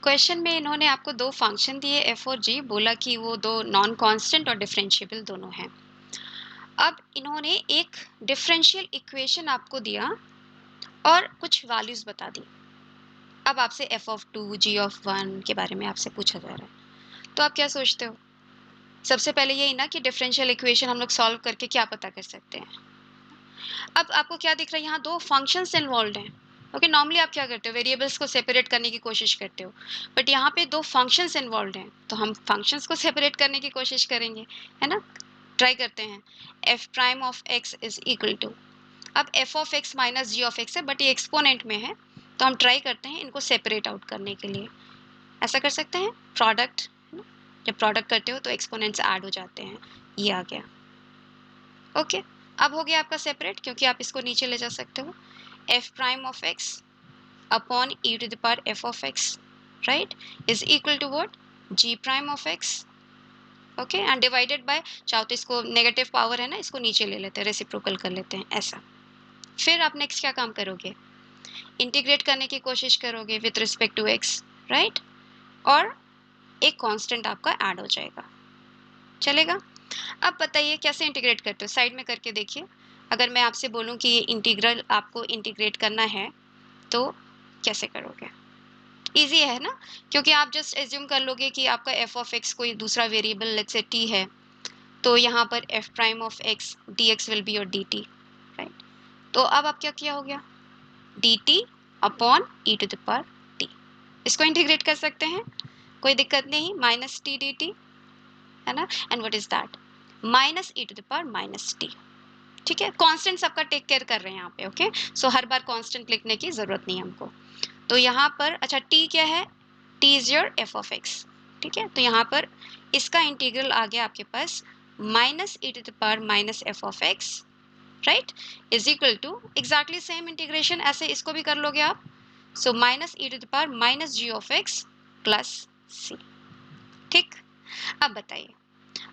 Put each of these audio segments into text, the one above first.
Question में इन्होंने आपको दो फंक्शन दिए एफ और जी, बोला कि वो दो नॉन कांस्टेंट और डिफरेंशिएबल दोनों हैं। अब इन्होंने एक डिफरेंशियल इक्वेशन आपको दिया और कुछ वैल्यूज बता दी। अब आपसे F of two G of one के बारे में आपसे पूछा जा रहा है, तो आप क्या सोचते हो? सबसे पहले यही ना कि डिफरेंशियल इक्वेशन हम लोग सॉल्व करके क्या पता कर सकते हैं। अब आपको क्या दिख रहा है, यहाँ दो फंक्शंस इन्वॉल्व हैं। ओके, नॉर्मली आप क्या करते हो, वेरिएबल्स को सेपरेट करने की कोशिश करते हो, बट यहाँ पे दो फंक्शंस इन्वॉल्व हैं, तो हम फंक्शंस को सेपरेट करने की कोशिश करेंगे, है ना। ट्राई करते हैं। F prime of x is equal to, अब f of x minus ji of x है, बट ये एक्सपोनेंट में है, तो हम ट्राई करते हैं इनको सेपरेट आउट करने के लिए। ऐसा कर सकते हैं, प्रोडक्ट, जब प्रोडक्ट करते हो तो एक्सपोनेंट्स ऐड हो जाते हैं। ये आ गया। ओके, अब हो गया आपका सेपरेट, क्योंकि आप इसको नीचे ले जा सकते हो। F prime of X upon E to the power F of x, right, is equal to what, G prime of X. Okay, and divided by, चाहो तो इसको नेगेटिव पावर है ना, इसको नीचे ले लेते हैं, रेसिप्रोकल कर लेते हैं ऐसा। फिर आप नेक्स्ट क्या काम करोगे, इंटीग्रेट करने की कोशिश करोगे with respect to X, right, और एक कांस्टेंट आपका ऐड हो जाएगा। चलेगा? अब बताइए कैसे इंटीग्रेट करते हो, साइड में करके देखिए। अगर मैं आपसे बोलूं कि ये इंटीग्रल आपको इंटीग्रेट करना है, तो कैसे करोगे? इजी है ना, क्योंकि आप जस्ट एज्यूम कर लोगे कि आपका एफ ऑफ एक्स कोई दूसरा वेरिएबल लेट्स से टी है, तो यहाँ पर F prime of X D X will be your D T, right. तो अब आप क्या किया हो गया, D T upon E to the power T, इसको इंटीग्रेट कर सकते हैं, कोई दिक्कत नहीं, माइनस टी डी टी, है ना। And what is that, minus E to the power minus T. ठीक है, कांस्टेंट सबका टेक केयर कर रहे हैं यहाँ पे। ओके, सो हर बार कांस्टेंट लिखने की जरूरत नहीं है हमको। तो यहाँ पर अच्छा टी क्या है, T is your F of x. ठीक है, तो यहाँ पर इसका इंटीग्रल आ गया आपके पास minus E to the power minus F of x, right, is equal to exactly same integration ऐसे इसको भी कर लोगे आप। So minus E to the power minus ji of x plus c. ठीक, अब बताइए,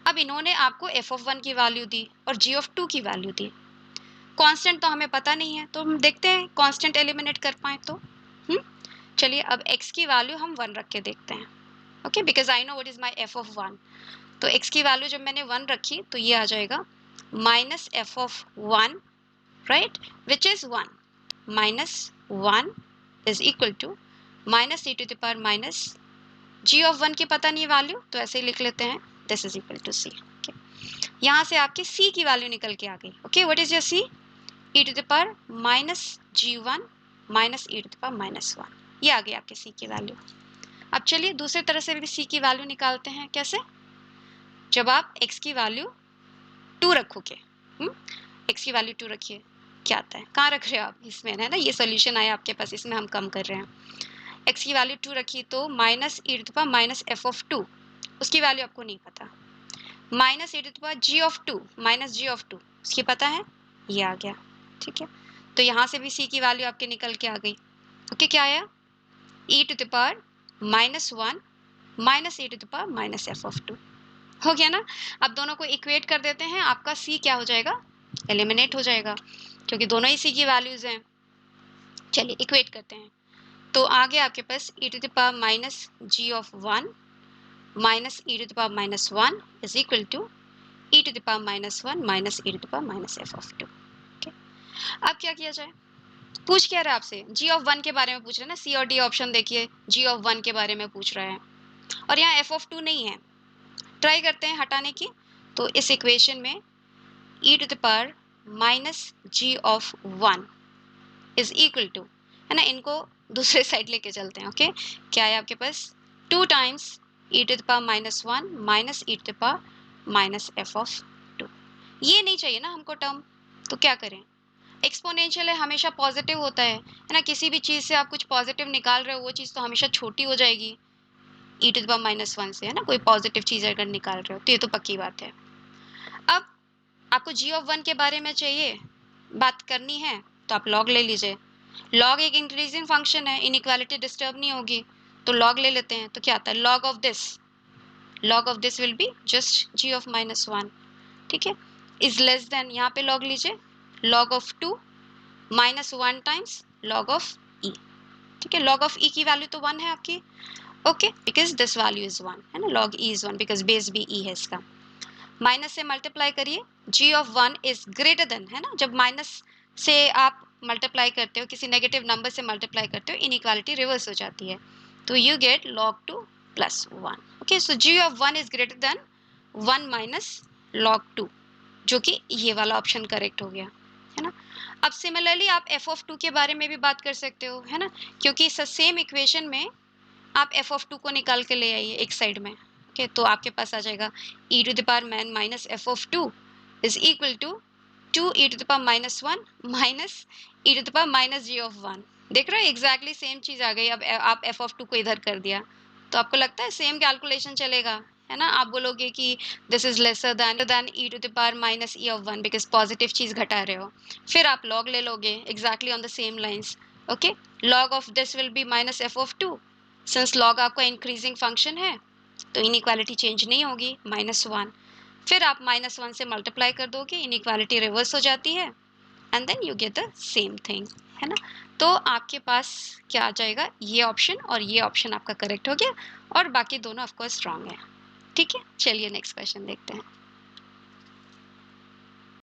अब इन्होंने आपको एफ ऑफ वन की वैल्यू दी और जी ऑफ टू की वैल्यू दी। कांस्टेंट तो हमें पता नहीं है, तो हम देखते हैं कांस्टेंट एलिमिनेट कर पाए तो। चलिए, अब x की वैल्यू हम 1 रख के देखते हैं। Okay, because I know what is my f of 1। तो x की वैल्यू जब मैंने 1 रखी तो ये आ जाएगा minus F of 1, right, which is 1, minus 1 is equal to minus E to the power minus ji of 1 की पता नहीं वैल्यू, तो ऐसे ही लिख लेते हैं, दिस इज इक्वल टू सी। यहाँ से आपकी c की वैल्यू निकल के आ गई। Okay, what is your c, e to the power minus g1 minus e to the power minus 1, ये आ गई आपके c की वैल्यू। अब चलिए दूसरी तरह से भी c की वैल्यू निकालते हैं। कैसे, जब आप x की वैल्यू 2 रखोगे, x की वैल्यू 2 रखिए, क्या आता है, कहाँ रख रहे हो आप, इसमें है ना, ये सोल्यूशन आया आपके पास, इसमें हम कम कर रहे हैं। x की वैल्यू 2 रखी तो minus e to the power minus f of 2, उसकी वैल्यू आपको नहीं पता, minus e to the power g of 2 minus g of 2, उसकी पता है, ये आ गया। ठीक है, तो यहाँ से भी c की वैल्यू आपके निकल के आ गई। ओके, क्या आया, e to the power minus 1 minus e to the power minus f of 2, हो गया ना। अब दोनों को इक्वेट कर देते हैं, आपका c क्या हो जाएगा, एलिमिनेट हो जाएगा, क्योंकि दोनों ही c की वैल्यूज हैं। चलिए इक्वेट करते हैं, तो आ गया आपके पास e to the power minus g of 1 minus e to the power minus 1 is equal to e to the power minus 1 minus e to the power minus f of 2। Okay, अब क्या किया जाए, पूछ क्या रहा है आपसे, g ऑफ 1 के बारे में पूछ रहे हैं ना, c और d ऑप्शन देखिए, g ऑफ 1 के बारे में पूछ रहा है, और यहाँ f ऑफ 2 नहीं है। ट्राई करते हैं हटाने की, तो इस इक्वेशन में e to the power minus g of 1 is equal to, है ना, इनको दूसरे साइड लेके चलते हैं। ओके, क्या है आपके पास 2 times e to the power minus 1 minus e to the power minus f of 2, ये नहीं चाहिए ना हमको टर्म, तो क्या करें, एक्सपोनेंशियल है, हमेशा पॉजिटिव होता है ना, किसी भी चीज़ से आप कुछ पॉजिटिव निकाल रहे हो वो चीज़ तो हमेशा छोटी हो जाएगी e to the power minus 1 से, है ना, कोई पॉजिटिव चीज़ अगर निकाल रहे हो तो ये तो पक्की बात है। अब आपको g ऑफ 1 के बारे में चाहिए बात करनी है, तो आप log ले लीजिए, log एक इंक्रीजिंग फंक्शन है, इनइक्वालिटी डिस्टर्ब नहीं होगी, तो log ले लेते हैं, तो क्या आता है, log of this will be just g of minus 1। ठीक है, इज लेस देन, यहाँ पे log लीजिए, log of 2 minus 1 times log of e। ठीक है, log ऑफ e की वैल्यू तो 1 है आपकी, okay, because this value is 1 है ना, log e is 1 because base भी e है इसका। माइनस से मल्टीप्लाई करिए, g of 1 is greater than, है ना, जब माइनस से आप मल्टीप्लाई करते हो, किसी नेगेटिव नंबर से मल्टीप्लाई करते हो, इनइक्वालिटी रिवर्स हो जाती है, तो you get log 2 plus 1। Okay, so g of 1 is greater than 1 minus log 2, जो कि ये वाला ऑप्शन करेक्ट हो गया, है ना। अब सिमिलरली आप f ऑफ 2 के बारे में भी बात कर सकते हो, है ना, क्योंकि सेम इक्वेशन में आप f ऑफ 2 को निकाल के ले आइए एक साइड में। ओके, तो आपके पास आ जाएगा e to the power man minus f of 2 is equal to 2 e to the power minus 1 minus e to the power minus g of 1। देख रहे हो, एग्जैक्टली सेम चीज आ गई। अब आप f ऑफ 2 को इधर कर दिया, तो आपको लगता है सेम कैलकुलेशन चलेगा, है ना। आप बोलोगे कि this is lesser than e to the power minus e of 1 because positive चीज घटा रहे हो, फिर आप log ले लोगे exactly on the same lines. Okay, log of this will be minus f of 2, since log आपका इंक्रीजिंग फंक्शन है तो इनइक्वालिटी चेंज नहीं होगी, माइनस 1। फिर आप माइनस 1 से मल्टीप्लाई कर दोगे, इनइक्वालिटी रिवर्स हो जाती है, and then you get the same thing, है ना। तो आपके पास क्या आ जाएगा, ये ऑप्शन और ये ऑप्शन आपका करेक्ट हो गया, और बाकी दोनों ऑफकोर्स रॉन्ग है। ठीक है, चलिए नेक्स्ट क्वेश्चन देखते हैं।